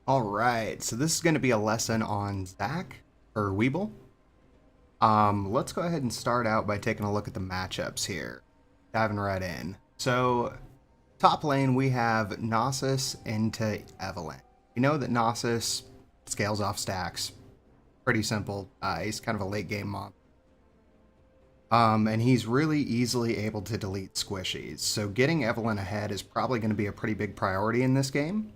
Alright, so this is going to be a lesson on Zac, or Weebahl. Let's go ahead and start out by taking a look at the matchups here. Diving right in. So, top lane we have Gnosis into Evelynn. You know that Gnosis scales off stacks. Pretty simple. He's kind of a late game mob. And he's really easily able to delete squishies. So getting Evelynn ahead is probably going to be a pretty big priority in this game.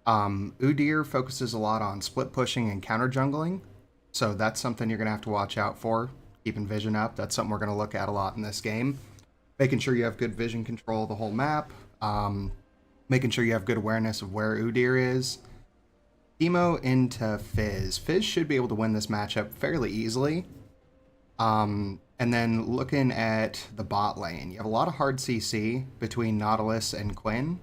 Udyr focuses a lot on split pushing and counter jungling, so that's something you're going to have to watch out for. Keeping vision up, that's something we're going to look at a lot in this game. Making sure you have good vision control of the whole map, making sure you have good awareness of where Udyr is. Teemo into Fizz. Fizz should be able to win this matchup fairly easily. And then looking at the bot lane, you have a lot of hard CC between Nautilus and Quinn.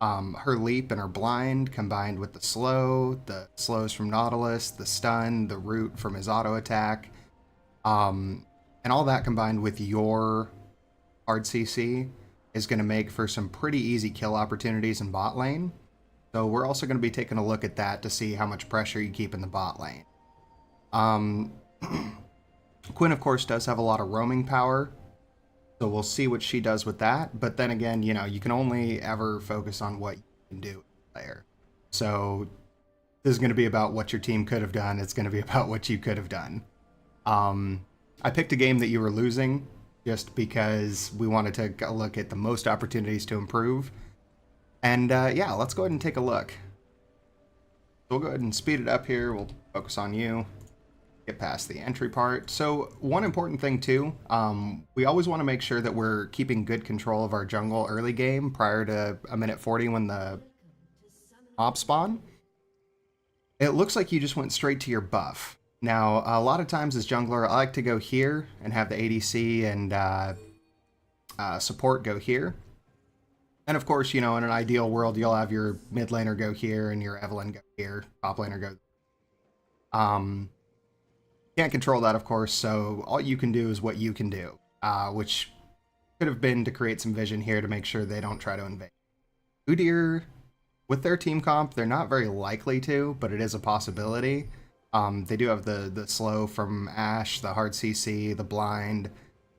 Her leap and her blind combined with the slows from Nautilus, the stun, the root from his auto attack, and all that combined with your hard CC is going to make for some pretty easy kill opportunities in bot lane. So we're also going to be taking a look at that to see how much pressure you keep in the bot lane. Quinn, of course, does have a lot of roaming power. So we'll see what she does with that. But then again, you know, you can only ever focus on what you can do with the player. So this is going to be about what your team could have done. It's going to be about what you could have done. I picked a game that you were losing just because we wanted to look at the most opportunities to improve. And yeah, let's go ahead and take a look. So we'll go ahead and speed it up here. We'll focus on you. Get past the entry part. So one important thing too, we always want to make sure that we're keeping good control of our jungle early game prior to a minute 40 when the mob spawn. It looks like you just went straight to your buff. Now, a lot of times as jungler, I like to go here and have the ADC and support go here. And of course, you know, in an ideal world, you'll have your mid laner go here and your Evelynn go here, top laner go. Can't control that, of course, so all you can do is what you can do, which could have been to create some vision here to make sure they don't try to invade. Udyr, with their team comp, they're not very likely to, but it is a possibility. They do have the slow from Ashe, the hard CC, the blind,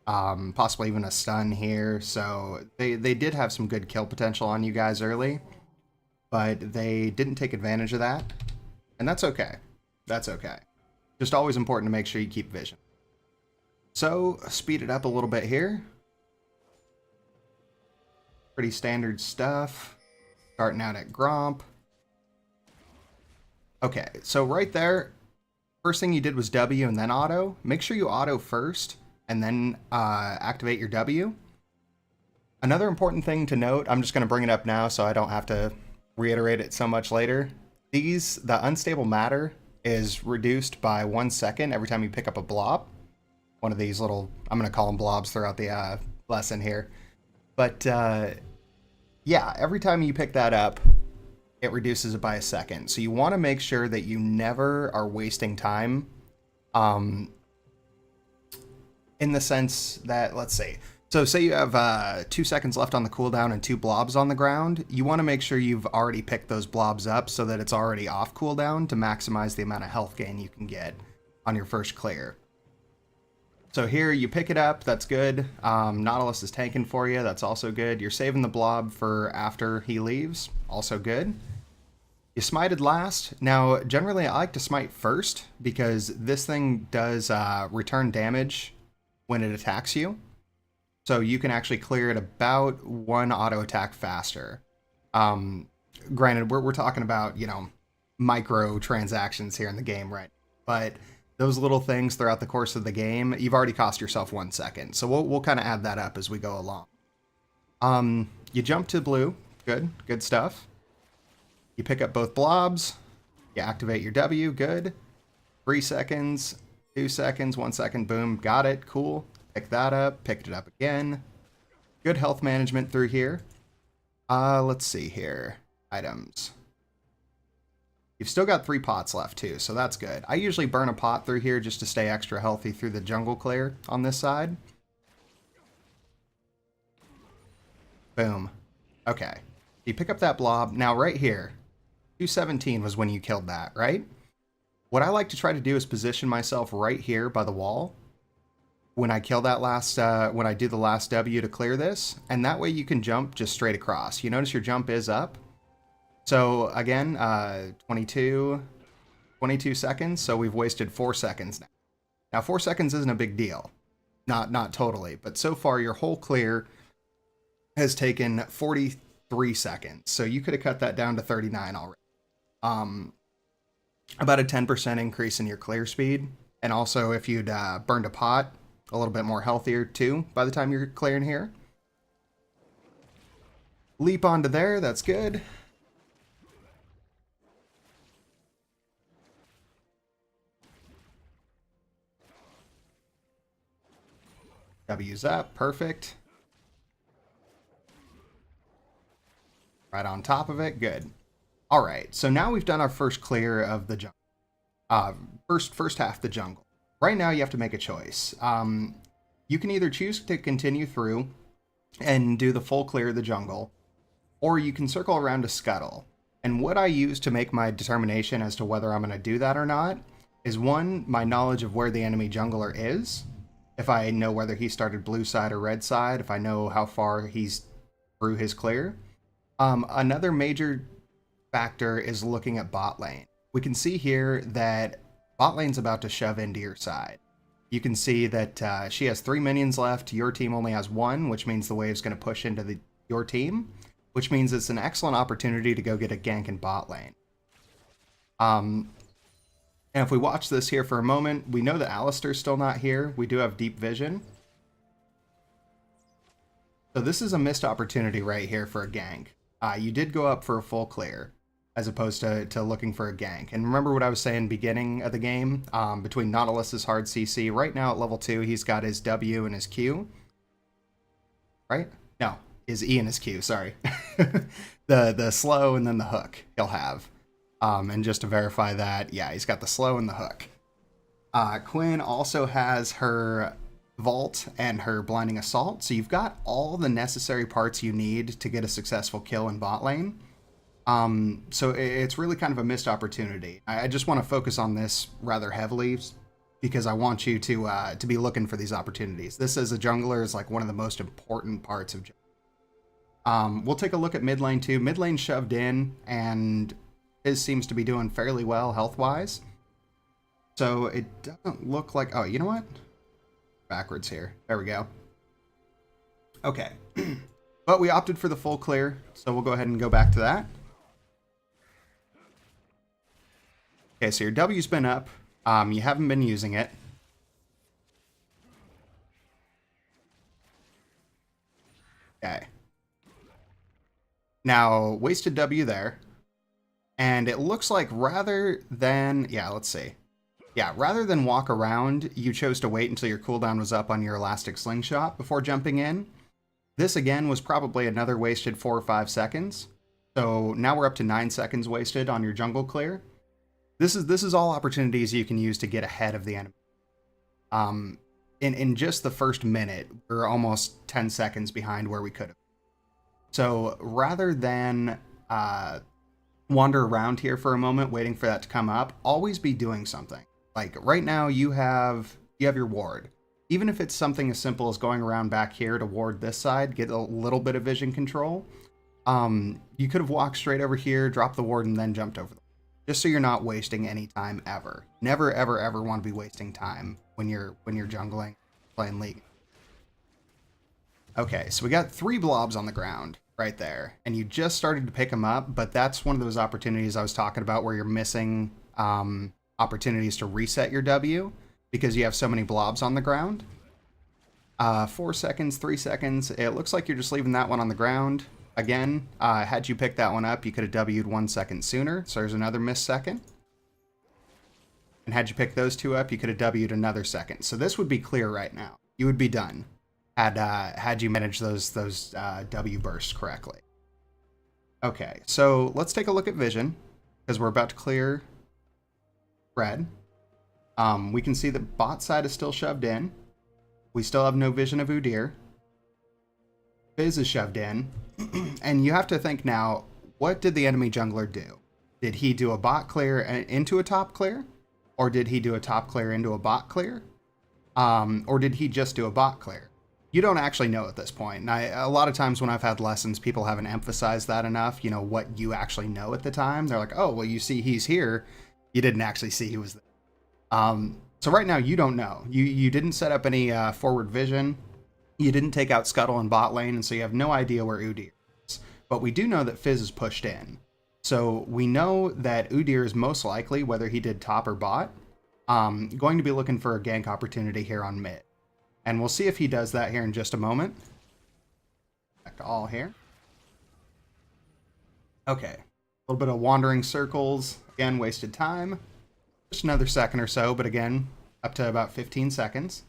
possibly even a stun here, so they did have some good kill potential on you guys early, but they didn't take advantage of that, and that's okay. That's okay. Just always important to make sure you keep vision. So, speed it up a little bit here. Pretty standard stuff. Starting out at Gromp. Okay, so right there, first thing you did was W and then auto. Make sure you auto first and then activate your W. Another important thing to note, I'm just going to bring it up now so I don't have to reiterate it so much later. The unstable matter is reduced by 1 second every time you pick up a blob. One of these little, I'm going to call them blobs throughout the lesson here. But yeah, every time you pick that up, it reduces it by 1 second. So you want to make sure that you never are wasting time. In the sense that, let's see. So say you have 2 seconds left on the cooldown and 2 blobs on the ground. You want to make sure you've already picked those blobs up so that it's already off cooldown to maximize the amount of health gain you can get on your first clear. So here you pick it up, that's good. Nautilus is tanking for you, that's also good. You're saving the blob for after he leaves, also good. You smited last. Now, generally I like to smite first because this thing does return damage when it attacks you. So you can actually clear it about 1 auto attack faster. Granted, we're talking about, you know, micro transactions here in the game, right? But those little things throughout the course of the game, you've already cost yourself 1 second. So we'll kind of add that up as we go along. You jump to blue. Good stuff. You pick up both blobs. You activate your W. Good. 3 seconds, 2 seconds, 1 second. Boom. Got it. Cool. Pick that up, picked it up again. Good health management through here. Let's see here. Items. You've still got 3 pots left too, so that's good. I usually burn a pot through here just to stay extra healthy through the jungle clear on this side. Boom. Okay. You pick up that blob. Now right here, 217 was when you killed that, right? What I like to try to do is position myself right here by the wall when I kill that last, when I do the last W to clear this, and that way you can jump just straight across. You notice your jump is up. So again, 22 seconds, so we've wasted 4 seconds now. Now 4 seconds isn't a big deal. Not totally, but so far your whole clear has taken 43 seconds. So you could have cut that down to 39 already. About a 10% increase in your clear speed. And also if you'd burned a pot, a little bit more healthier too by the time you're clearing here. Leap onto there, that's good. W's up, perfect. Right on top of it, good. All right, so now we've done our first clear of the jungle. First half the jungle. Right now you have to make a choice. You can either choose to continue through and do the full clear of the jungle, or you can circle around to scuttle. And what I use to make my determination as to whether I'm going to do that or not is, one, my knowledge of where the enemy jungler is. If I know whether he started blue side or red side, if I know how far he's through his clear. Another major factor is looking at bot lane. We can see here that bot lane's about to shove into your side. You can see that she has 3 minions left. Your team only has 1, which means the wave's going to push into your team, which means it's an excellent opportunity to go get a gank in bot lane. And if we watch this here for a moment, we know that Alistar's still not here. We do have deep vision. So this is a missed opportunity right here for a gank. You did go up for a full clear, as opposed to looking for a gank. And remember what I was saying beginning of the game, between Nautilus's hard CC. Right now at level 2, he's got his W and his Q. Right? No, his E and his Q, sorry. the slow and then the hook he'll have. And just to verify that, yeah, he's got the slow and the hook. Quinn also has her Vault and her Blinding Assault, so you've got all the necessary parts you need to get a successful kill in bot lane. So it's really kind of a missed opportunity. I just want to focus on this rather heavily because I want you to be looking for these opportunities. This as a jungler is like one of the most important parts of jungle. We'll take a look at mid lane too. Mid lane shoved in, and his seems to be doing fairly well health-wise. So it doesn't look like... Oh, you know what? Backwards here. There we go. Okay. But we opted for the full clear, so we'll go ahead and go back to that. Okay, so your W's been up. You haven't been using it. Okay. Now, wasted W there. And it looks like rather than... Yeah, let's see. Yeah, rather than walk around, you chose to wait until your cooldown was up on your Elastic Slingshot before jumping in. This, again, was probably another wasted 4 or 5 seconds. So now we're up to 9 seconds wasted on your jungle clear. This is all opportunities you can use to get ahead of the enemy. In just the first minute, we're almost 10 seconds behind where we could have. So rather than wander around here for a moment waiting for that to come up, always be doing something. Like right now you have your ward. Even if it's something as simple as going around back here to ward this side, get a little bit of vision control. You could have walked straight over here, dropped the ward, and then jumped over the ward. Just so you're not wasting any time ever. Never, ever, ever want to be wasting time when you're jungling, playing League. Okay, so we got 3 blobs on the ground right there, and you just started to pick them up, but that's one of those opportunities I was talking about where you're missing opportunities to reset your W because you have so many blobs on the ground. 4 seconds, 3 seconds. It looks like you're just leaving that one on the ground. Again, had you picked that one up, you could have W'd 1 second sooner, so there's another missed second. And had you picked those 2 up, you could have W'd another second. So this would be clear right now. You would be done had you managed those W bursts correctly. Okay, so let's take a look at vision, because we're about to clear red. We can see the bot side is still shoved in. We still have no vision of Udyr. Fizz is shoved in. And you have to think now, what did the enemy jungler do? Did he do a bot clear into a top clear? Or did he do a top clear into a bot clear? Or did he just do a bot clear? You don't actually know at this point. And a lot of times when I've had lessons, people haven't emphasized that enough, you know, what you actually know at the time. They're like, oh, well, you see he's here. You didn't actually see he was there. So right now, you don't know. You didn't set up any forward vision. You didn't take out Scuttle and bot lane, and so you have no idea where Udyr is. But we do know that Fizz is pushed in. So we know that Udyr is most likely, whether he did top or bot, going to be looking for a gank opportunity here on mid. And we'll see if he does that here in just a moment. Back to all here. Okay. A little bit of wandering circles. Again, wasted time. Just another second or so, but again, up to about 15 seconds.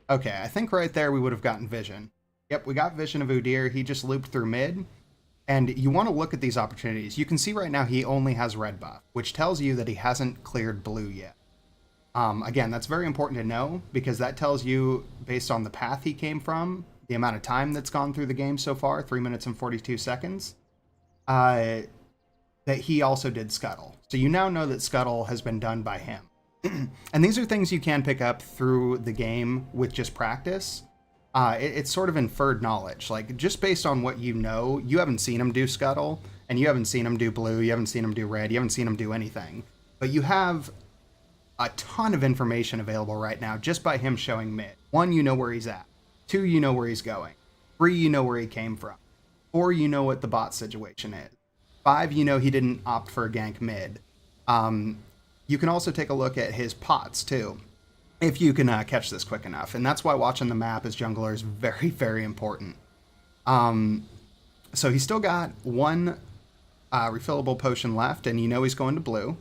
Okay, I think right there we would have gotten vision. Yep, we got vision of Udyr. He just looped through mid. And you want to look at these opportunities. You can see right now he only has red buff, which tells you that he hasn't cleared blue yet. Again, that's very important to know because that tells you, based on the path he came from, the amount of time that's gone through the game so far, 3 minutes and 42 seconds, that he also did Scuttle. So you now know that Scuttle has been done by him. And these are things you can pick up through the game with just practice. It's sort of inferred knowledge. Like, just based on what you know, you haven't seen him do Scuttle, and you haven't seen him do blue, you haven't seen him do red, you haven't seen him do anything. But you have a ton of information available right now just by him showing mid. 1, you know where he's at. 2, you know where he's going. 3, you know where he came from. 4, you know what the bot situation is. 5, you know he didn't opt for a gank mid. You can also take a look at his pots too, if you can catch this quick enough. And that's why watching the map as jungler is very, very important. So he's still got 1 refillable potion left, and you know he's going to blue.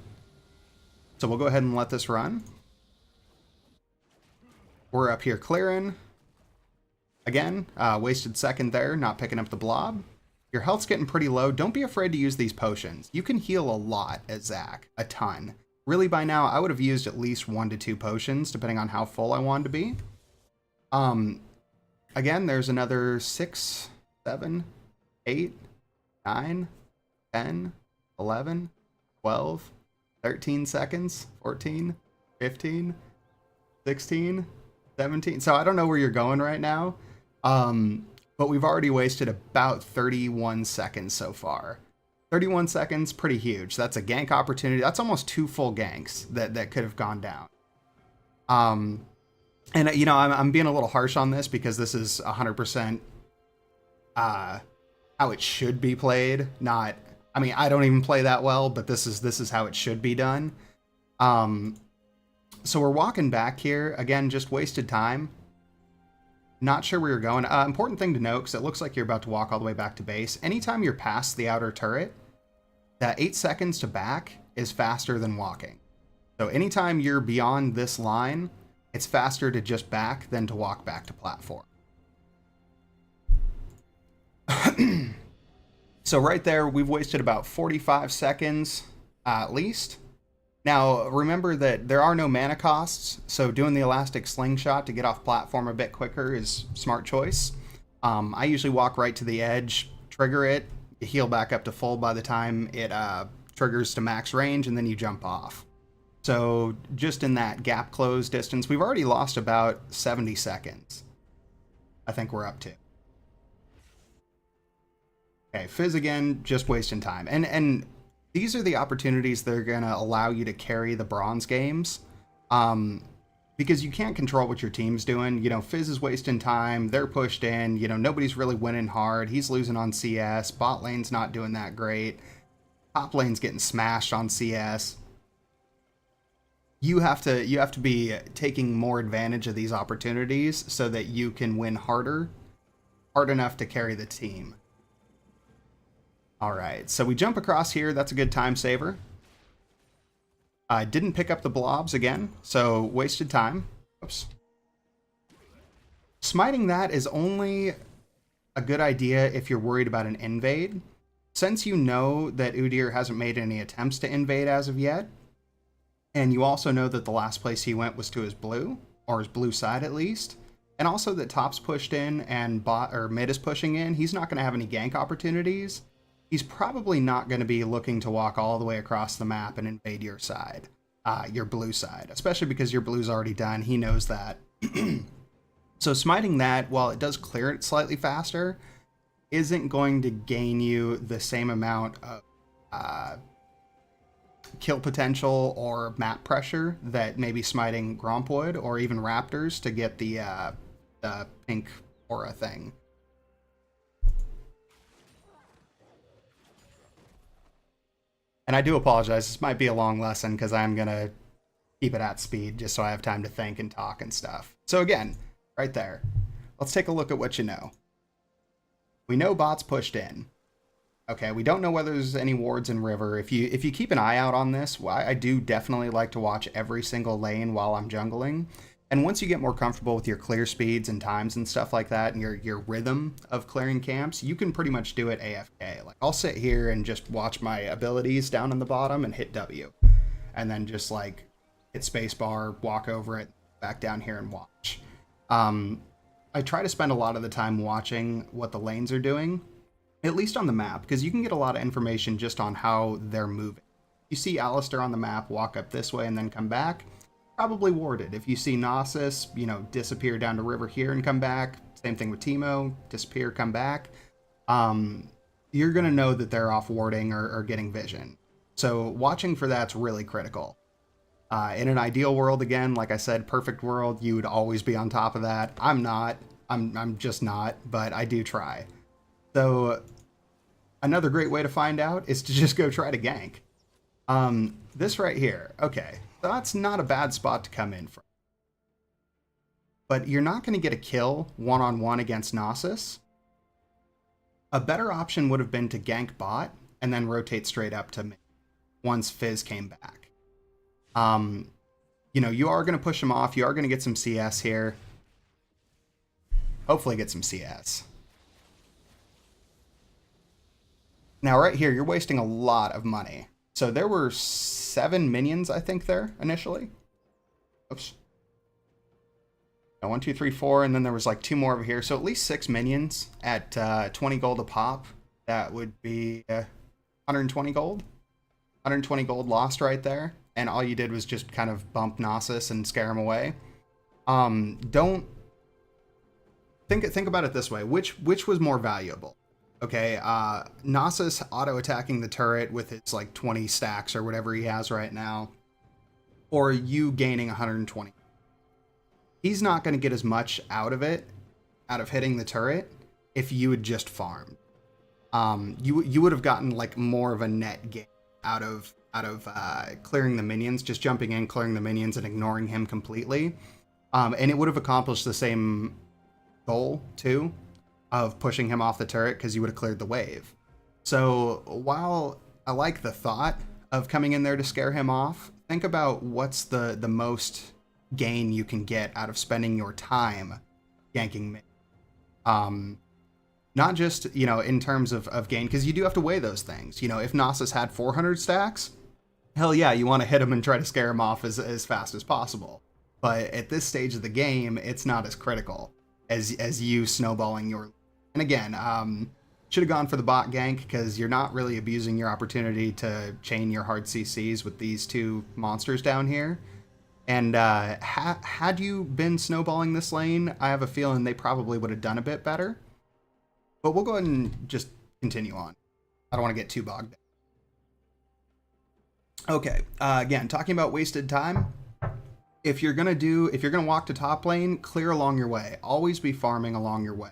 So we'll go ahead and let this run. We're up here clearing. Again, wasted second there, not picking up the blob. Your health's getting pretty low. Don't be afraid to use these potions. You can heal a lot at Zac, a ton. Really, by now, I would have used at least 1 to 2 potions, depending on how full I wanted to be. Again, there's another 6, 7, 8, 9, 10, 11, 12, 13 seconds, 14, 15, 16, 17. So I don't know where you're going right now, but we've already wasted about 31 seconds so far. 31 seconds, pretty huge. That's a gank opportunity. That's almost 2 full ganks that could have gone down. And, you know, I'm being a little harsh on this because this is 100% how it should be played. Not, I mean, I don't even play that well, but this is how it should be done. So we're walking back here. Again, just wasted time. Not sure where you're going. Important thing to note, because it looks like you're about to walk all the way back to base. Anytime you're past the outer turret, that 8 seconds to back is faster than walking. So anytime you're beyond this line, it's faster to just back than to walk back to platform. So right there, we've wasted about 45 seconds at least. Now, remember that there are no mana costs, so doing the elastic slingshot to get off platform a bit quicker is a smart choice. I usually walk right to the edge, trigger it, heal back up to full by the time it triggers to max range, and then you jump off. So just in that gap close distance, we've already lost about 70 seconds. I think we're up to. Okay, Fizz again, just wasting time. And these are the opportunities that are going to allow you to carry the bronze games. Because you can't control what your team's doing. You know, Fizz is wasting time. They're pushed in. You know, nobody's really winning hard. He's losing on CS. Bot lane's not doing that great. Top lane's getting smashed on CS. You have to be taking more advantage of these opportunities so that you can win hard enough to carry the team. All right, so we jump across here. That's a good time saver. I didn't pick up the blobs again, so wasted time. Oops. Smiting that is only a good idea if you're worried about an invade. Since you know that Udyr hasn't made any attempts to invade as of yet, and you also know that the last place he went was to his blue, or his blue side at least, and also that top's pushed in and bot or mid is pushing in, he's not going to have any gank opportunities. he's probably not going to be looking to walk all the way across the map and invade your side, your blue side, especially because your blue's already done. He knows that. So smiting that, while it does clear it slightly faster, isn't going to gain you the same amount of kill potential or map pressure that maybe smiting Gromp would, or even Raptors to get the pink aura thing. And I do apologize, this might be a long lesson because I'm going to keep it at speed just so I have time to think and talk and stuff. So again, right there, let's take a look at what you know. We know bots pushed in. Okay, we don't know whether there's any wards in river. If you keep an eye out on this, I do definitely like to watch every single lane while I'm jungling. And once you get more comfortable with your clear speeds and times and stuff like that, and your rhythm of clearing camps, you can pretty much do it AFK. Like, I'll sit here and just watch my abilities down in the bottom and hit W. And then just, like, hit spacebar, walk over it, back down here and watch. I try to spend a lot of the time watching what the lanes are doing, at least on the map, because you can get a lot of information just on how they're moving. You see Alistair on the map walk up this way and then come back, probably warded. If you see Gnosis, disappear down the river here and come back, same thing with Teemo, disappear, come back, you're going to know that they're off warding or getting vision. So watching for that's really critical. In an ideal world, again, like I said, perfect world, you would always be on top of that. I'm not. I'm just not, but I do try. So another great way to find out is to just go try to gank. This right here, okay, so that's not a bad spot to come in from. But you're not going to get a kill one-on-one against Gnosis. A better option would have been to gank bot and then rotate straight up to mid once Fizz came back. You are going to push him off. You are going to get some CS here. Hopefully get some CS. Now right here, you're wasting a lot of money. So there were 7 minions, I think, there initially. Oops. 1, 2, 3, 4, and then there was like 2 more over here. So at least 6 minions at 20 gold a pop. That would be 120 gold. 120 gold lost right there. And all you did was just kind of bump Gnosis and scare him away. Don't think about it this way. Which was more valuable? Okay, Gnosis auto-attacking the turret with its like 20 stacks or whatever he has right now, or you gaining 120. He's not going to get as much out of hitting the turret, if you had just farmed. You would have gotten like more of a net gain out of clearing the minions, just jumping in, clearing the minions, and ignoring him completely. And it would have accomplished the same goal too, of pushing him off the turret, because you would have cleared the wave. So while I like the thought of coming in there to scare him off, think about what's the most gain you can get out of spending your time ganking mid. Not just, in terms of gain, because you do have to weigh those things. If Gnosis had 400 stacks, hell yeah, you want to hit him and try to scare him off as fast as possible. But at this stage of the game, it's not as critical as you snowballing your... And again, should have gone for the bot gank, because you're not really abusing your opportunity to chain your hard CCs with these 2 monsters down here. And had you been snowballing this lane, I have a feeling they probably would have done a bit better. But we'll go ahead and just continue on. I don't want to get too bogged down. Okay, again, talking about wasted time. If you're gonna walk to top lane, clear along your way. Always be farming along your way.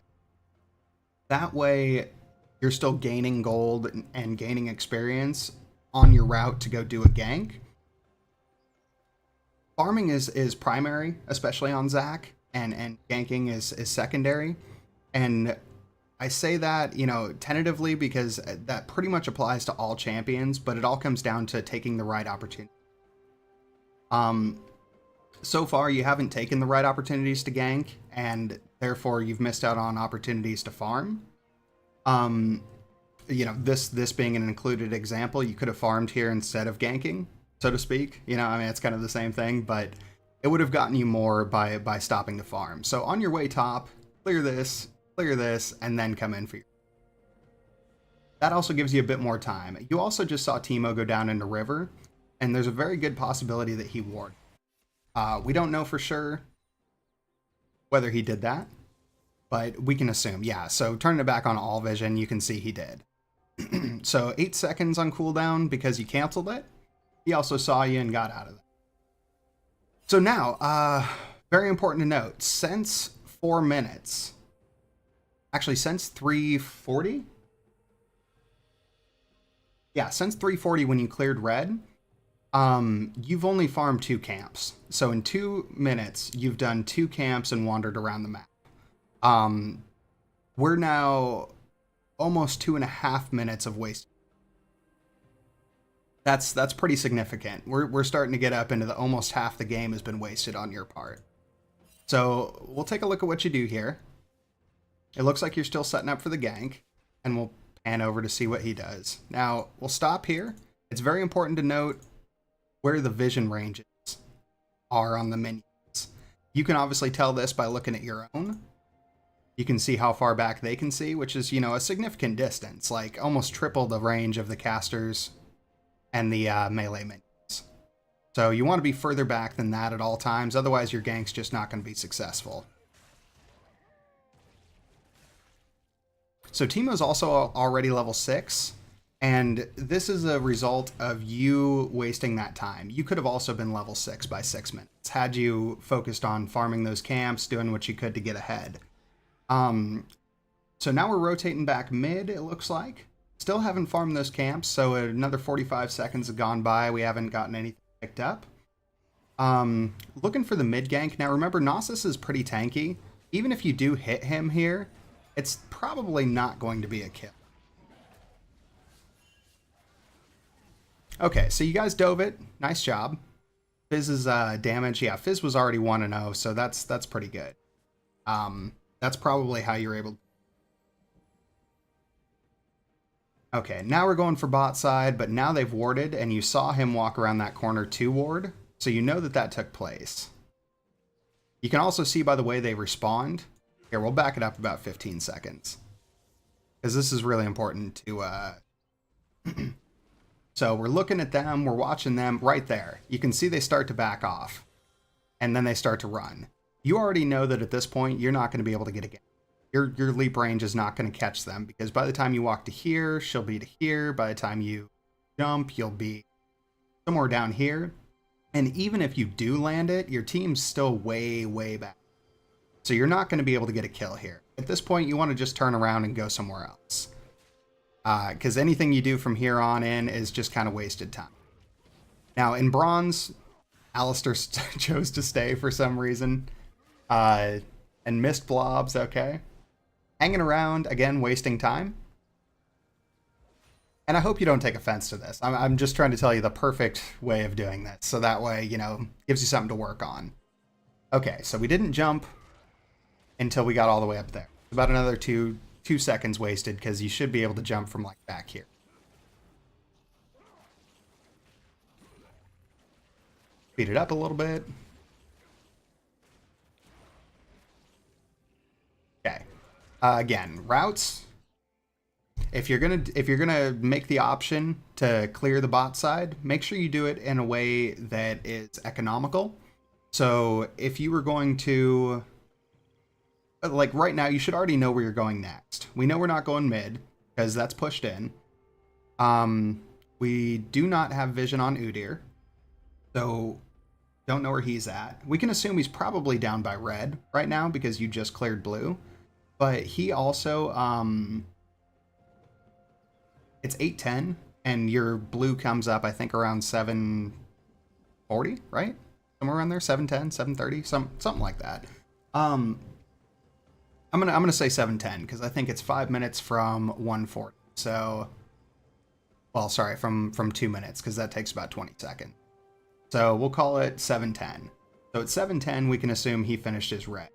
That way, you're still gaining gold and gaining experience on your route to go do a gank. Farming is primary, especially on Zac, and ganking is secondary. And I say that, tentatively, because that pretty much applies to all champions, but it all comes down to taking the right opportunity. So far, you haven't taken the right opportunities to gank, and therefore you've missed out on opportunities to farm. This being an included example, you could have farmed here instead of ganking, so to speak. It's kind of the same thing, but it would have gotten you more by stopping the farm. So on your way top, clear this, and then come in for your... that also gives you a bit more time. You also just saw Teemo go down into river, and there's a very good possibility that he warded. We don't know for sure whether he did that, but we can assume, yeah. So turning it back on all vision, you can see he did. So 8 seconds on cooldown because you canceled it. He also saw you and got out of it. So now, very important to note, since 4 minutes, actually since 3:40, yeah, since 3:40 when you cleared red, you've only farmed 2 camps. So in 2 minutes, you've done 2 camps and wandered around the map. We're now almost 2.5 minutes of waste. That's pretty significant. We're starting to get up into the almost half the game has been wasted on your part. So we'll take a look at what you do here. It looks like you're still setting up for the gank, and we'll pan over to see what he does. Now, we'll stop here. It's very important to note where the vision ranges are on the menus. You can obviously tell this by looking at your own. You can see how far back they can see, which is, you know, a significant distance, like almost triple the range of the casters and the melee menus. So you want to be further back than that at all times, otherwise your gank's just not going to be successful. So Teemo's also already level 6, and this is a result of you wasting that time. You could have also been level 6 by 6 minutes, had you focused on farming those camps, doing what you could to get ahead. So now we're rotating back mid, it looks like. Still haven't farmed those camps, so another 45 seconds have gone by. We haven't gotten anything picked up. Looking for the mid gank. Now remember, Gnosis is pretty tanky. Even if you do hit him here, it's probably not going to be a kill. Okay, so you guys dove it. Nice job. Fizz's damage, yeah, Fizz was already 1-0, so that's pretty good. That's probably how you're able to... Okay, now we're going for bot side, but now they've warded, and you saw him walk around that corner to ward, so you know that that took place. You can also see by the way they respond. Here, we'll back it up about 15 seconds. Because this is really important to... So we're looking at them, we're watching them right there. You can see they start to back off, and then they start to run. You already know that at this point, you're not going to be able to get a gank. Your leap range is not going to catch them, because by the time you walk to here, she'll be to here. By the time you jump, you'll be somewhere down here. And even if you do land it, your team's still way, way back. So you're not going to be able to get a kill here. At this point, you want to just turn around and go somewhere else. Because anything you do from here on in is just kind of wasted time. Now, in bronze, Alistair chose to stay for some reason. And missed blobs, okay. Hanging around, again, wasting time. And I hope you don't take offense to this. I'm just trying to tell you the perfect way of doing this. So that way, you know, gives you something to work on. Okay, so we didn't jump until we got all the way up there. About another two seconds wasted, because you should be able to jump from like back here. Speed it up a little bit. Okay. Again, routes. If you're gonna make the option to clear the bot side, make sure you do it in a way that is economical. So if you were going to, like right now, you should already know where you're going next. We know we're not going mid, because that's pushed in. We do not have vision on Udyr, so don't know where he's at. We can assume he's probably down by red right now, because you just cleared blue. But he also, it's 8:10, and your blue comes up, I think, around 7:40, right? Somewhere around there, 7:10, 7:30, something like that. I'm gonna say 7:10, because I think it's 5 minutes from 1:40. So, well, sorry, from 2 minutes, because that takes about 20 seconds. So we'll call it 7:10. So at 7:10, we can assume he finished his red.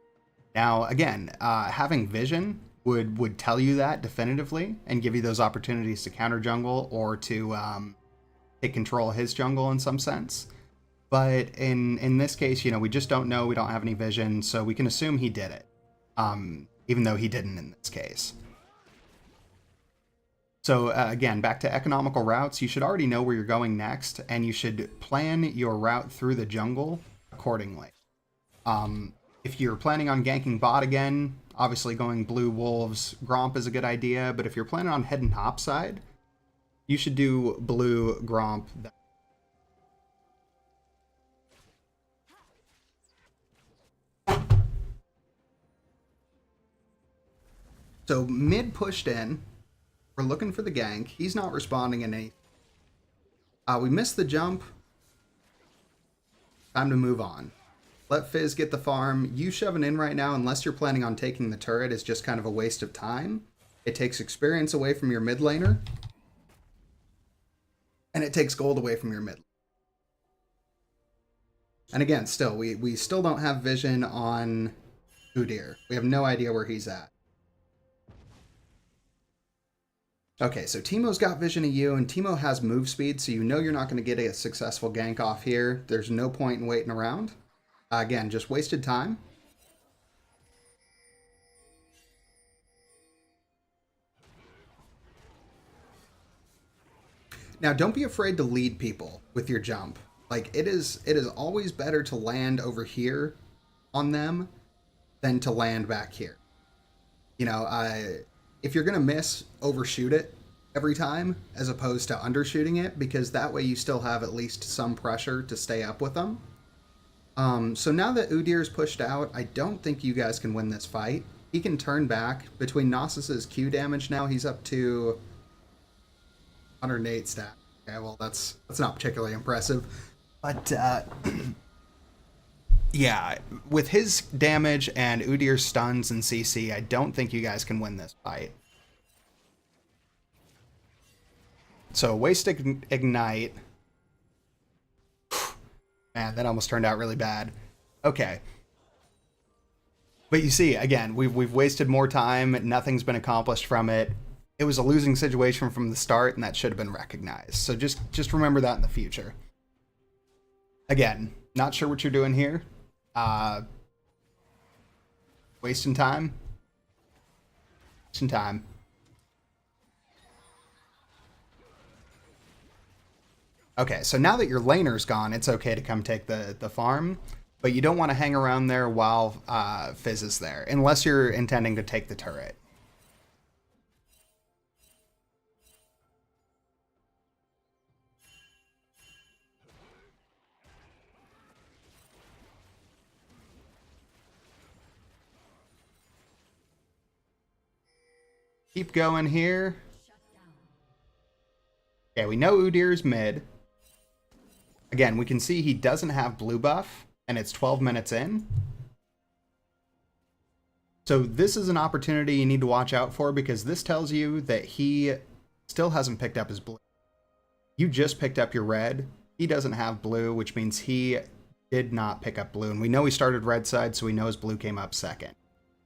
Now, again, having vision would tell you that definitively and give you those opportunities to counter jungle or to take control of his jungle in some sense. But in this case, you know, we just don't know. We don't have any vision, so we can assume he did it, even though he didn't in this case. So again, back to economical routes, you should already know where you're going next, and you should plan your route through the jungle accordingly. If you're planning on ganking bot again, obviously going blue wolves Gromp is a good idea, but if you're planning on heading top side, you should do blue Gromp. So mid pushed in, we're looking for the gank. He's not responding in any. We missed the jump. Time to move on. Let Fizz get the farm. You shoving in right now, unless you're planning on taking the turret, is just kind of a waste of time. It takes experience away from your mid laner. And it takes gold away from your mid. And again, still, we still don't have vision on Udyr. We have no idea where he's at. Okay, so Teemo's got vision of you, and Teemo has move speed, so you know you're not going to get a successful gank off here. There's no point in waiting around. Again, just wasted time. Now, don't be afraid to lead people with your jump. Like, it is always better to land over here on them than to land back here. You know, if you're going to miss, overshoot it every time as opposed to undershooting it, because that way you still have at least some pressure to stay up with them. So now that Udyr's pushed out, I don't think you guys can win this fight. He can turn back. Between Gnosis' Q damage now, he's up to 108 stat. Okay, well, that's not particularly impressive. But, yeah, with his damage and Udyr's stuns and CC, I don't think you guys can win this fight. So, waste ignite. Man, that almost turned out really bad. Okay. But you see, again, we've wasted more time. Nothing's been accomplished from it. It was a losing situation from the start, and that should have been recognized. So just remember that in the future. Again, not sure what you're doing here. Wasting time. Wasting time. Okay, so now that your laner's gone, it's okay to come take the farm, but you don't want to hang around there while Fizz is there, unless you're intending to take the turret. Keep going here. Okay, we know Udyr's mid. Again, we can see he doesn't have blue buff, and it's 12 minutes in. So this is an opportunity you need to watch out for, because this tells you that he still hasn't picked up his blue. You just picked up your red. He doesn't have blue, which means he did not pick up blue. And we know he started red side, so we know his blue came up second.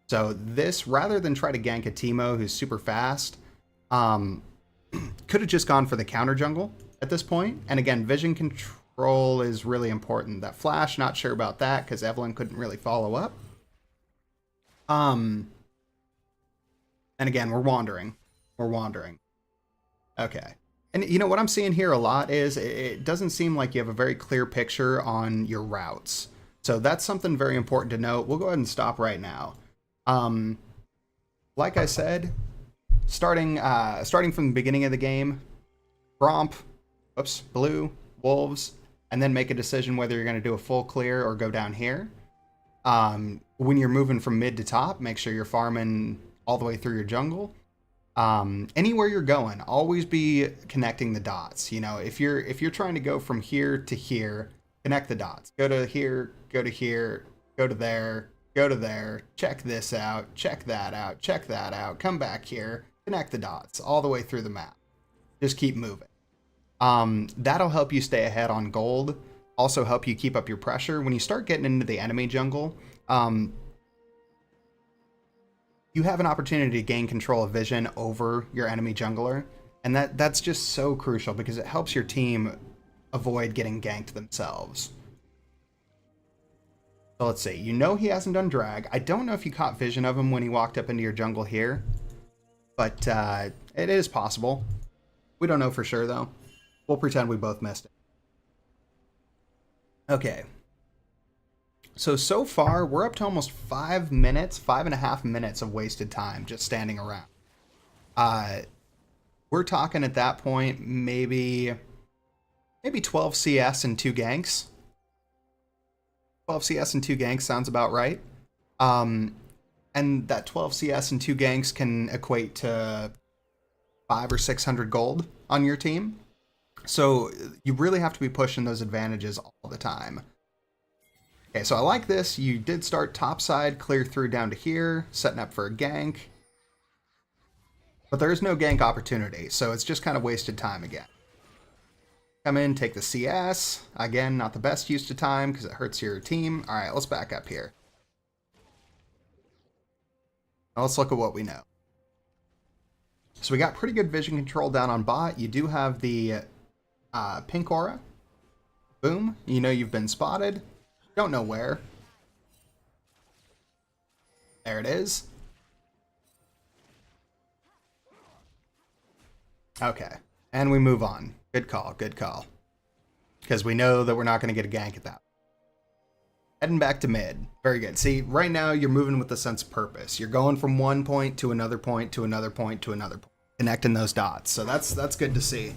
So this, rather than try to gank a Teemo who's super fast, could have just gone for the counter jungle at this point. And again, vision control is really important. That flash, not sure about that, because Evelynn couldn't really follow up. And again, we're wandering. We're wandering. Okay. And you know, what I'm seeing here a lot is it doesn't seem like you have a very clear picture on your routes. So that's something very important to note. We'll go ahead and stop right now. Like I said, starting from the beginning of the game, Gromp, blue, wolves, and then make a decision whether you're going to do a full clear or go down here. When you're moving from mid to top, make sure you're farming all the way through your jungle. Anywhere you're going, always be connecting the dots. You know, if you're trying to go from here to here, connect the dots. Go to here, go to here, go to there, go to there, check this out, check that out, come back here, connect the dots all the way through the map. Just keep moving. That'll help you stay ahead on gold. Also help you keep up your pressure. When you start getting into the enemy jungle, you have an opportunity to gain control of vision over your enemy jungler. And that's just so crucial, because it helps your team avoid getting ganked themselves. So let's see. You know he hasn't done drag. I don't know if you caught vision of him when he walked up into your jungle here. but it is possible. We don't know for sure, though. We'll pretend we both missed it. Okay. So far, we're up to almost 5 minutes, 5.5 minutes of wasted time just standing around. We're talking at that point, maybe 12 CS and 2 ganks. 12 CS and 2 ganks sounds about right. And that 12 CS and 2 ganks can equate to 500 or 600 gold on your team. So you really have to be pushing those advantages all the time. Okay, so I like this. You did start topside, clear through down to here, setting up for a gank. But there is no gank opportunity, so it's just kind of wasted time again. Come in, take the CS. Again, not the best use of time because it hurts your team. All right, let's back up here. Now let's look at what we know. So we got pretty good vision control down on bot. You do have the pink aura. Boom. You know you've been spotted. Don't know where. There it is. Okay. And we move on. Good call. Good call. Because we know that we're not going to get a gank at that. Heading back to mid. Very good. See, right now you're moving with a sense of purpose. You're going from one point to another point to another point to another point. Connecting those dots. So that's good to see.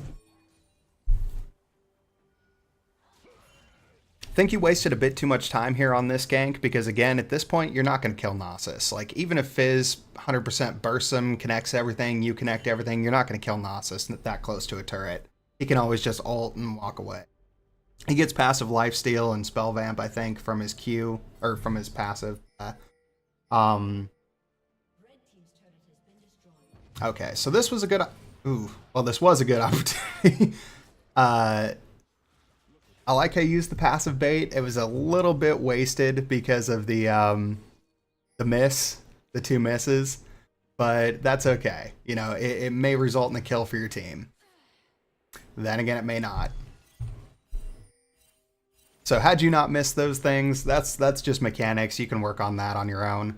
I think you wasted a bit too much time here on this gank because, again, at this point, you're not going to kill Nasus. Like, even if Fizz 100% bursts him, connects everything, you connect everything, you're not going to kill Nasus that close to a turret. He can always just ult and walk away. He gets passive lifesteal and spell vamp, I think, from his Q, or from his passive. Okay, so this was a good... this was a good opportunity. I like how you used the passive bait. It was a little bit wasted because of the miss, the 2 misses, but that's okay. You know, it may result in a kill for your team. Then again, it may not. So had you not missed those things, that's just mechanics. You can work on that on your own.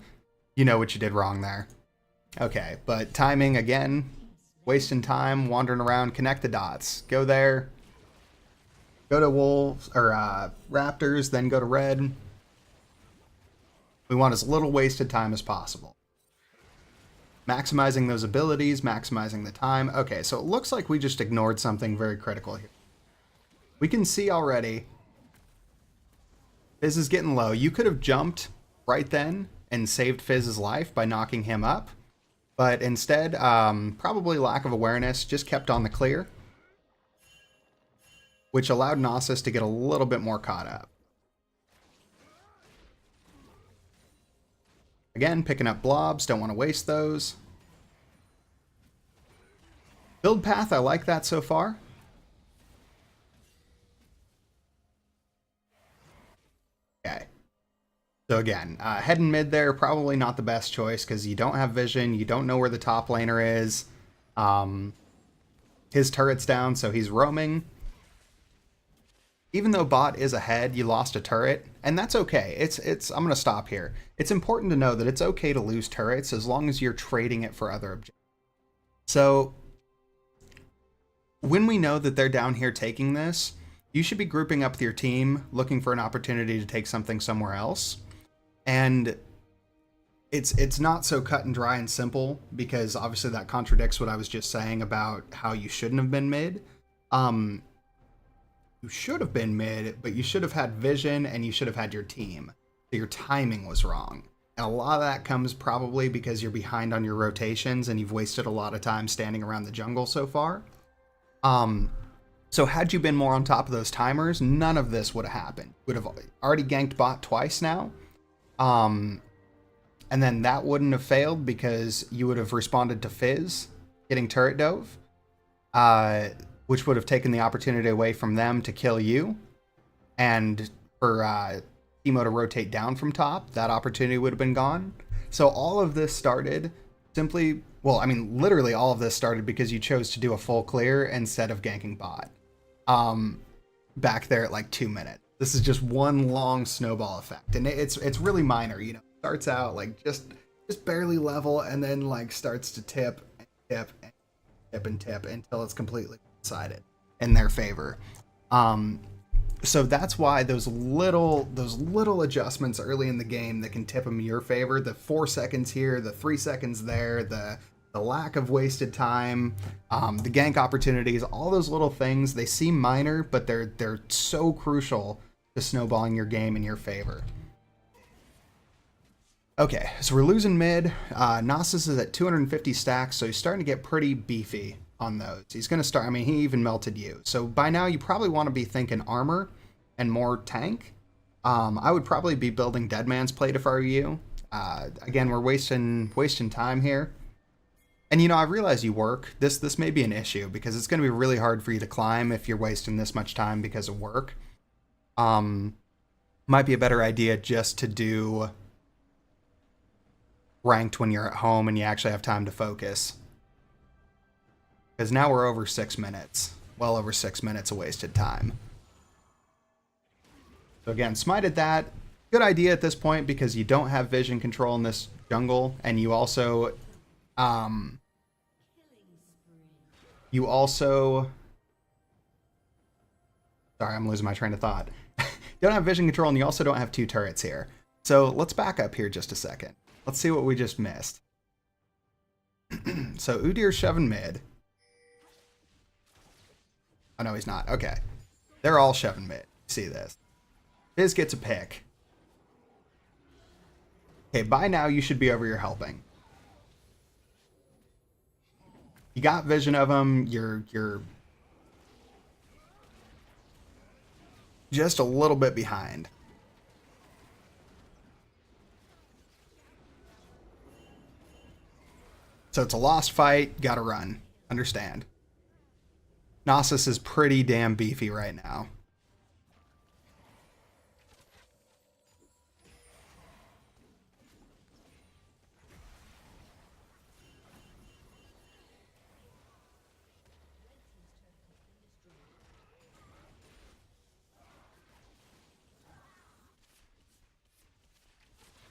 You know what you did wrong there. Okay, but timing again, wasting time, wandering around, connect the dots. Go there. Go to Wolves, or Raptors, then go to Red. We want as little wasted time as possible. Maximizing those abilities, maximizing the time. Okay, so it looks like we just ignored something very critical here. We can see already, Fizz is getting low. You could have jumped right then and saved Fizz's life by knocking him up. But instead, probably lack of awareness, just kept on the clear, which allowed Nasus to get a little bit more caught up. Again, picking up blobs, don't want to waste those. Build path, I like that so far. Okay. So again, heading mid there, probably not the best choice because you don't have vision, you don't know where the top laner is. His turret's down, so he's roaming. Even though bot is ahead, you lost a turret, and that's okay. I'm going to stop here. It's important to know that it's okay to lose turrets as long as you're trading it for other objectives. So when we know that they're down here taking this, you should be grouping up with your team, looking for an opportunity to take something somewhere else. And it's not so cut and dry and simple, because obviously that contradicts what I was just saying about how you shouldn't have been mid. You should have been mid, but you should have had vision and you should have had your team. So your timing was wrong. And a lot of that comes probably because you're behind on your rotations and you've wasted a lot of time standing around the jungle so far. So had you been more on top of those timers, none of this would have happened. Would have already ganked bot twice now. And then that wouldn't have failed because you would have responded to Fizz getting turret dove. Which would have taken the opportunity away from them to kill you. And for Teemo to rotate down from top, that opportunity would have been gone. So all of this started simply, well, I mean, literally all of this started because you chose to do a full clear instead of ganking bot. Back there at like 2 minutes. This is just one long snowball effect. And it's really minor, you know. It starts out like just barely level and then like starts to tip. tip and tip and tip until it's completely decided in their favor. So that's why those little adjustments early in the game that can tip them in your favor, the 4 seconds here, the 3 seconds there, the lack of wasted time, the gank opportunities, all those little things, they seem minor, but they're so crucial to snowballing your game in your favor. Okay, so we're losing mid. Nasus is at 250 stacks, so he's starting to get pretty beefy on those. He's going to start, I mean, he even melted you. So by now you probably want to be thinking armor and more tank. I would probably be building Dead Man's Plate if I were you. Again, we're wasting time here. And you know, I realize you work. This may be an issue because it's going to be really hard for you to climb if you're wasting this much time because of work. Might be a better idea just to do ranked when you're at home and you actually have time to focus. Because now we're over 6 minutes. Well over 6 minutes of wasted time. So again, smited that. Good idea at this point because you don't have vision control in this jungle, and you also sorry, I'm losing my train of thought. You don't have vision control, and you also don't have 2 turrets here. So let's back up here just a second. Let's see what we just missed. So Udyr's shoving mid. Oh, no, he's not. Okay. They're all shoving mid. See this. Fizz gets a pick. Okay, by now you should be over here helping. You got vision of him. You're just a little bit behind. So it's a lost fight. Gotta run. Understand. Nasus is pretty damn beefy right now.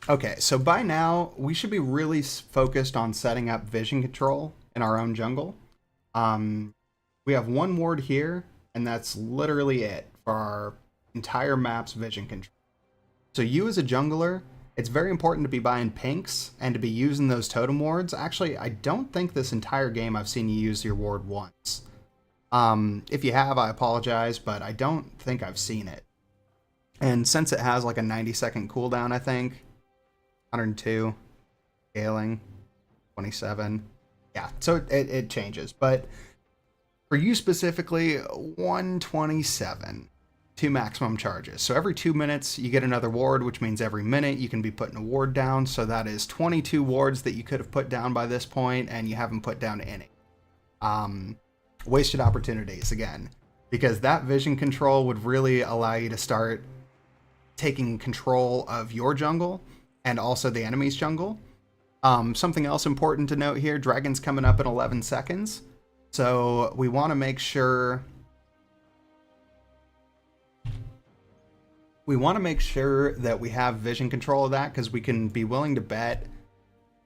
Okay, so by now, we should be really focused on setting up vision control in our own jungle. We have 1 ward here, and that's literally it for our entire map's vision control. So you as a jungler, it's very important to be buying pinks and to be using those totem wards. Actually, I don't think this entire game I've seen you use your ward once. If you have, I apologize, but I don't think I've seen it. And since it has like a 90-second cooldown, I think, 102, scaling, 27. Yeah, so it changes. But for you specifically, 127, 2 maximum charges. So every 2 minutes, you get another ward, which means every minute you can be putting a ward down. So that is 22 wards that you could have put down by this point, and you haven't put down any. Wasted opportunities, again. Because that vision control would really allow you to start taking control of your jungle and also the enemy's jungle. Something else important to note here, Dragon's coming up in 11 seconds. So we want to make sure that we have vision control of that, because we can be willing to bet,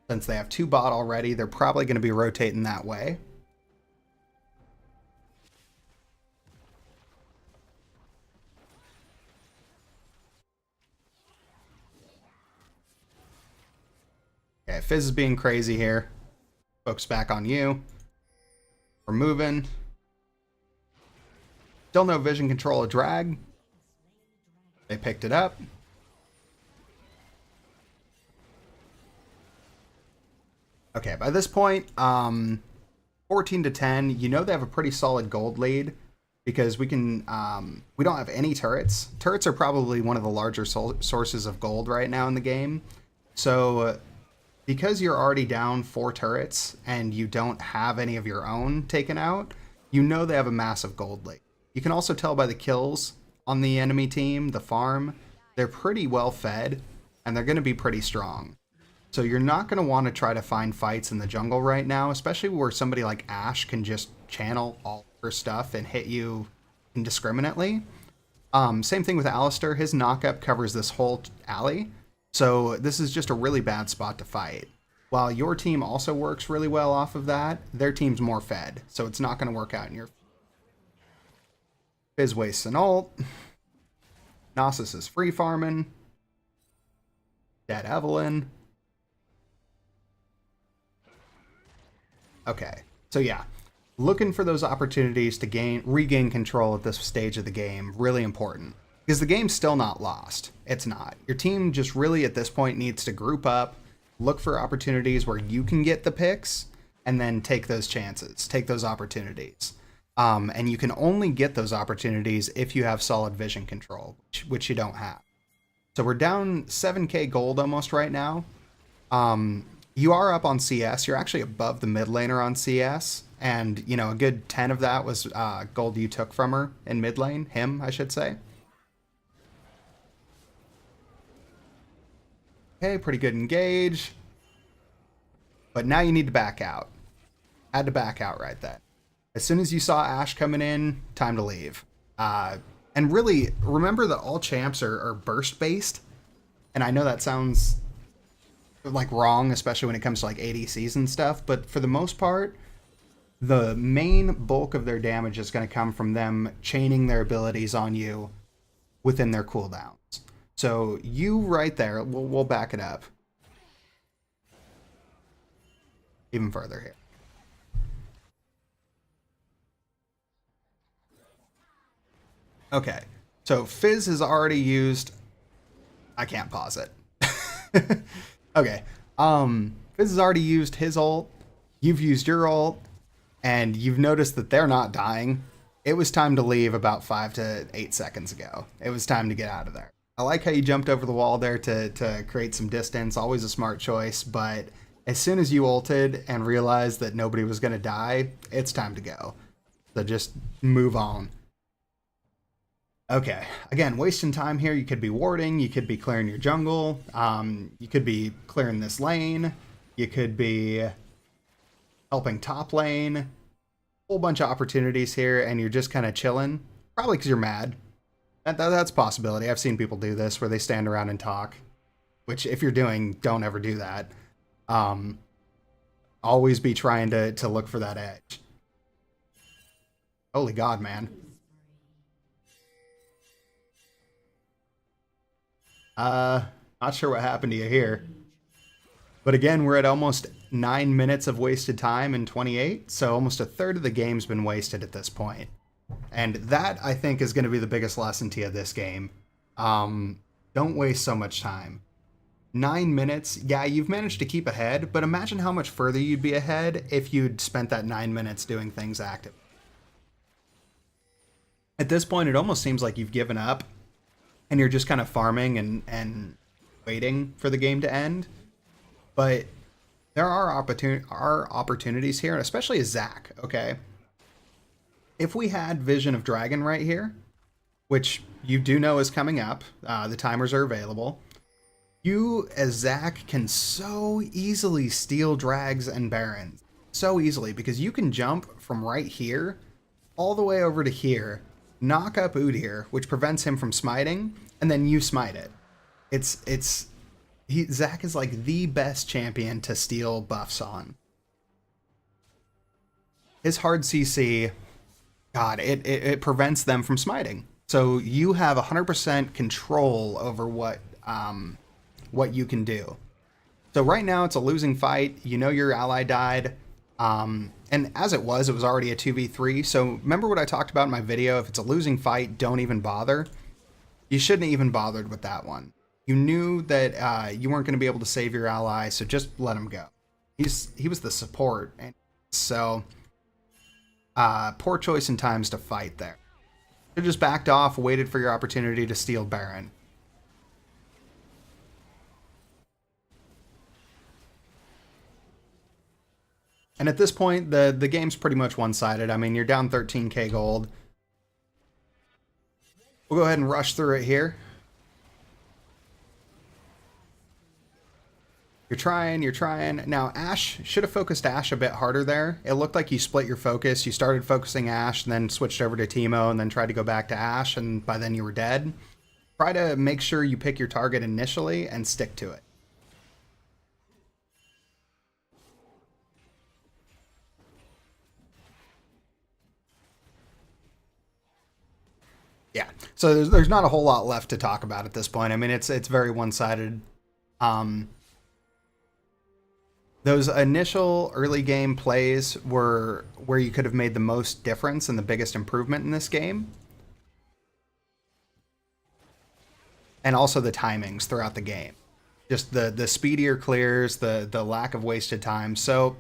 since they have 2 bot already, they're probably going to be rotating that way. Okay, Fizz is being crazy here. Focus back on you. We're moving. Still no vision control of drag. They picked it up. Okay, by this point, 14 to 10, you know they have a pretty solid gold lead, because we can, we don't have any turrets. Turrets are probably one of the larger sources of gold right now in the game. So because you're already down 4 turrets and you don't have any of your own taken out, you know they have a massive gold lead. You can also tell by the kills on the enemy team, the farm, they're pretty well fed and they're going to be pretty strong. So you're not going to want to try to find fights in the jungle right now, especially where somebody like Ashe can just channel all her stuff and hit you indiscriminately. Same thing with Alistar. His knockup covers this whole alley. So this is just a really bad spot to fight. while your team also works really well off of that, their team's more fed, so it's not going to work out in your... Fizz wastes an ult. Nasus is free farming. Dead Evelyn. Okay, so yeah, looking for those opportunities to regain control at this stage of the game, really important. Because the game's still not lost. It's not. Your team just really at this point needs to group up, look for opportunities where you can get the picks, and then take those chances, take those opportunities. And you can only get those opportunities if you have solid vision control, which you don't have. So we're down 7k gold almost right now. You are up on CS. You're actually above the mid laner on CS. And, you know, a good 10 of that was gold you took from her in mid lane. Him, I should say. Okay, pretty good engage. But now you need to back out. Had to back out right then. As soon as you saw Ashe coming in, time to leave. And really, remember that all champs are burst based. And I know that sounds like wrong, especially when it comes to like ADCs and stuff. But for the most part, the main bulk of their damage is going to come from them chaining their abilities on you within their cooldowns. So you right there, we'll back it up even further here. Okay, so Fizz has already used... I can't pause it. Okay, Fizz has already used his ult, you've used your ult, and you've noticed that they're not dying. It was time to leave about 5 to 8 seconds ago. It was time to get out of there. I like how you jumped over the wall there to create some distance, always a smart choice, but as soon as you ulted and realized that nobody was going to die, it's time to go. So just move on. Okay, again, wasting time here. You could be warding, you could be clearing your jungle, you could be clearing this lane, you could be helping top lane. Whole bunch of opportunities here, and you're just kind of chilling. Probably because you're mad. That's a possibility. I've seen people do this where they stand around and talk, which if you're doing, don't ever do that. Always be trying to look for that edge. Holy God, man. Not sure what happened to you here. But again, we're at almost 9 minutes of wasted time in 28, so almost a third of the game's been wasted at this point. And that, I think, is going to be the biggest lesson to you this game. Don't waste so much time. 9 minutes, yeah, you've managed to keep ahead, but imagine how much further you'd be ahead if you'd spent that 9 minutes doing things active. At this point, it almost seems like you've given up, and you're just kind of farming and waiting for the game to end. But there are opportunities here, and especially as Zac, okay? If we had Vision of Dragon right here, which you do know is coming up, the timers are available, you as Zac can so easily steal Drags and Barons. So easily, because you can jump from right here all the way over to here, knock up Udyr, which prevents him from smiting, and then you smite it. Zac is like the best champion to steal buffs on. His hard CC, God, it prevents them from smiting. So you have 100% control over what you can do. So right now it's a losing fight. You know your ally died. And as it was already a 2v3. So remember what I talked about in my video? If it's a losing fight, don't even bother. You shouldn't have even bothered with that one. You knew that you weren't going to be able to save your ally, so just let him go. He was the support, and so poor choice in times to fight there. You just backed off, waited for your opportunity to steal Baron. And at this point, the game's pretty much one-sided. I mean, you're down 13k gold. We'll go ahead and rush through it here. You're trying. Now, Ashe, should have focused Ashe a bit harder there. It looked like you split your focus. You started focusing Ashe, and then switched over to Teemo, and then tried to go back to Ashe, and by then you were dead. Try to make sure you pick your target initially and stick to it. Yeah. So there's not a whole lot left to talk about at this point. I mean, it's very one-sided. Um, those initial early game plays were where you could have made the most difference and the biggest improvement in this game. And also the timings throughout the game. Just the speedier clears, the lack of wasted time. So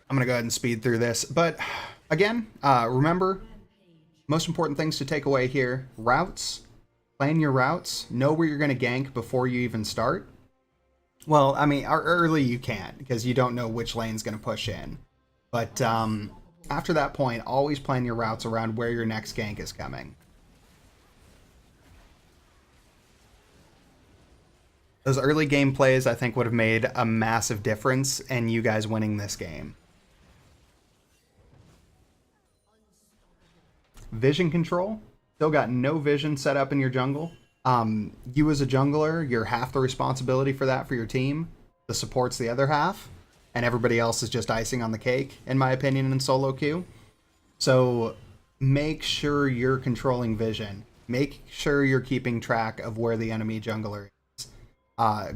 I'm going to go ahead and speed through this. But again, remember, most important things to take away here: routes. Plan your routes. Know where you're going to gank before you even start. Well, I mean, early you can't because you don't know which lane's going to push in. But after that point, always plan your routes around where your next gank is coming. Those early game plays, I think, would have made a massive difference in you guys winning this game. Vision control. Still got no vision set up in your jungle. You as a jungler, you're half the responsibility for that for your team. The support's the other half. And everybody else is just icing on the cake, in my opinion, in solo queue. So make sure you're controlling vision. Make sure you're keeping track of where the enemy jungler is.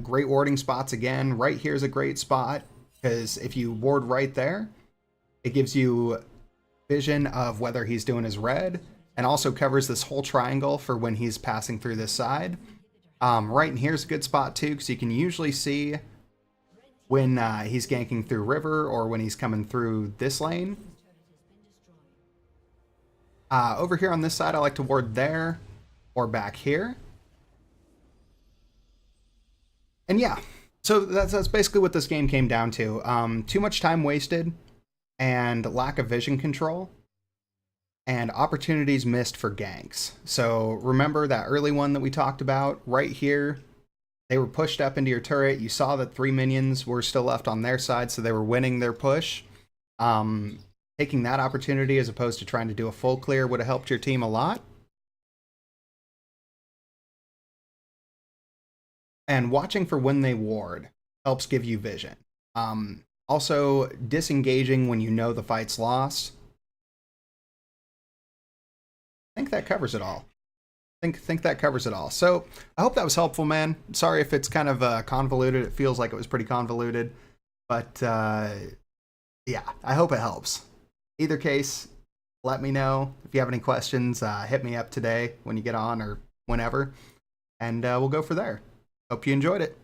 Great warding spots again. Right here's a great spot, because if you ward right there, it gives you vision of whether he's doing his red, and also covers this whole triangle for when he's passing through this side. Right in here's a good spot too, because you can usually see when he's ganking through river or when he's coming through this lane. Over here on this side, I like to ward there or back here. And yeah, so that's basically what this game came down to. Too much time wasted and lack of vision control and opportunities missed for ganks. So remember that early one that we talked about right here. They were pushed up into your turret. You saw that 3 minions were still left on their side, so they were winning their push. Taking that opportunity as opposed to trying to do a full clear would have helped your team a lot. And watching for when they ward helps give you vision. Also, disengaging when you know the fight's lost. I think that covers it all. Think that covers it all. So I hope that was helpful, man. Sorry if it's kind of convoluted. It feels like it was pretty convoluted. But yeah, I hope it helps. Either case, let me know. If you have any questions, hit me up today when you get on or whenever. And we'll go for there. Hope you enjoyed it.